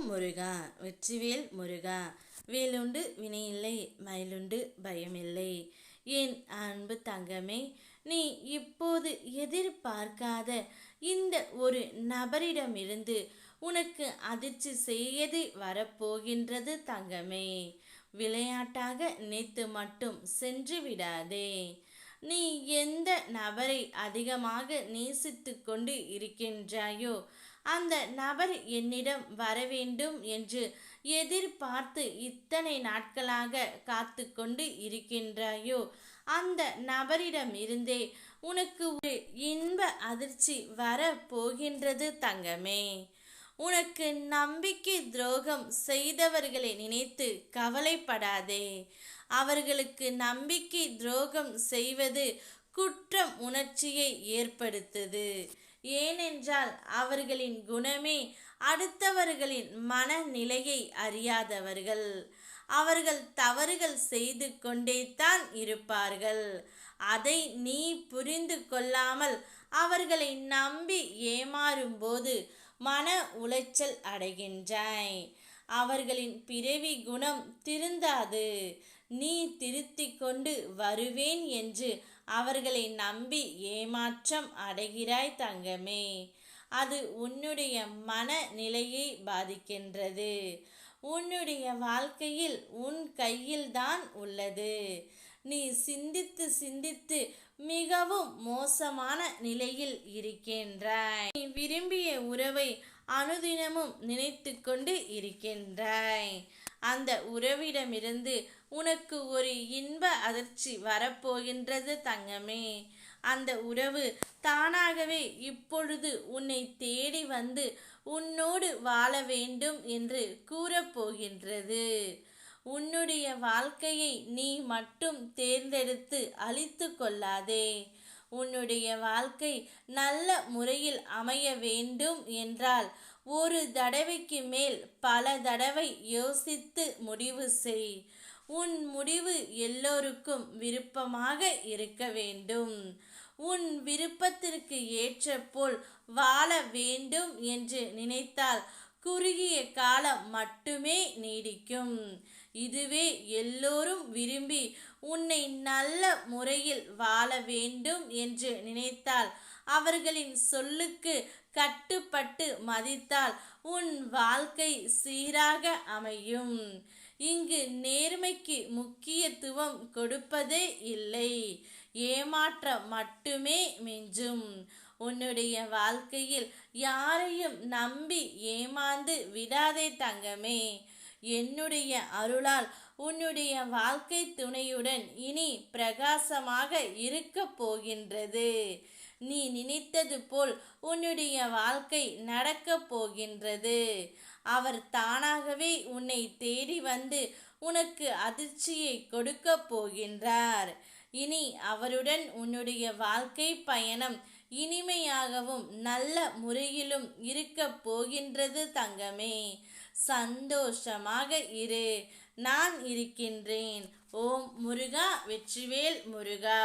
முருகா வெற்றிவேல் முருகா. வேலுண்டு வினையில்லை, மயிலுண்டு பயமில்லை. என் அன்பு தங்கமே, நீ இப்போது எதிர்பார்க்காத இந்த ஒரு நபரிடமிருந்து உனக்கு அதிர்ச்சி செய்து வரப்போகின்றது தங்கமே. விளையாட்டாக நினைத்து மட்டும் சென்று விடாதே. நீ எந்த நபரை அதிகமாக நேசித்து கொண்டு இருக்கின்றாயோ அந்த நபர் என்னிடம் வரவேண்டும் என்று எதிர்பார்த்து இத்தனை நாட்களாக காத்து கொண்டு இருக்கின்றாயோ அந்த நபரிடம் இருந்தே உனக்கு ஒரு இன்ப அதிர்ச்சி வர போகின்றது தங்கமே. உனக்கு நம்பிக்கை துரோகம் செய்தவர்களை நினைத்து கவலைப்படாதே. அவர்களுக்கு நம்பிக்கை துரோகம் செய்வது குற்றம் உணர்ச்சியை ஏற்படுத்துது. ஏனென்றால் அவர்களின் குணமே அடுத்தவர்களின் மனநிலையை அறியாதவர்கள். அவர்கள் தவறுகள் செய்து கொண்டே தான் இருப்பார்கள். அதை நீ புரிந்து கொள்ளாமல் அவர்களை நம்பி ஏமாறும்போது மன உளைச்சல் அடைகின்றாய். அவர்களின் பிறவி குணம் திருந்தாது. நீ திருத்திக் கொண்டு வருவேன் என்று அவர்களை நம்பி ஏமாற்றம் அடைகிறாய் தங்கமே. அது உன்னுடைய மனநிலையை பாதிக்கின்றது. உன்னுடைய வாழ்க்கையில் உன் கையில்தான் உள்ளது. நீ சிந்தித்து சிந்தித்து மிகவும் மோசமான நிலையில் இருக்கின்றாய். நீ விரும்பிய உறவை அனுதினமும் நினைத்து கொண்டு இருக்கின்றாய். அந்த உறவிடமிருந்து உனக்கு ஒரு இன்ப அதிர்ச்சி வரப்போகின்றது தங்கமே. அந்த உறவு தானாகவே இப்பொழுது உன்னை தேடி வந்து உன்னோடு வாழ வேண்டும் என்று கூறப்போகின்றது. உன்னுடைய வாழ்க்கையை நீ மட்டும் தேர்ந்தெடுத்து அழித்து கொள்ளாதே. உன்னுடைய வாழ்க்கை நல்ல முறையில் அமைய வேண்டும் என்றால் ஒரு தடவைக்கு மேல் பல தடவை யோசித்து முடிவு செய். உன் முடிவு எல்லோருக்கும் விருப்பமாக இருக்க வேண்டும். உன் விருப்பத்திற்கு ஏற்ற போல் வாழ வேண்டும் என்று நினைத்தால் குறுகிய காலம் மட்டுமே நீடிக்கும். இதுவே எல்லோரும் விரும்பி உன்னை நல்ல முறையில் வாழ வேண்டும் என்று நினைத்தால் அவர்களின் சொல்லுக்கு கட்டுப்பட்டு மதித்தால் உன் வாழ்க்கை சீராக அமையும். இங்கு நேர்மைக்கு முக்கியத்துவம் கொடுப்பதே இல்லை. ஏமாற்றம் மட்டுமே மிஞ்சும். உன்னுடைய வாழ்க்கையில் யாரையும் நம்பி ஏமாந்து விடாதே தங்கமே. என்னுடைய அருளால் உன்னுடைய வாழ்க்கை துணையுடன் இனி பிரகாசமாக இருக்க போகின்றது. நீ நினைத்தது போல் உன்னுடைய வாழ்க்கை நடக்கப் போகின்றது. அவர் தானாகவே உன்னை தேடி வந்து உனக்கு அதிர்ச்சியை கொடுக்க போகின்றார். இனி அவருடன் உன்னுடைய வாழ்க்கை பயணம் இனிமையாகவும் நல்ல முறையிலும் இருக்க போகின்றது தங்கமே. சந்தோஷமாக இரு. நான் இருக்கின்றேன். ஓம் முருகா வெற்றிவேல் முருகா.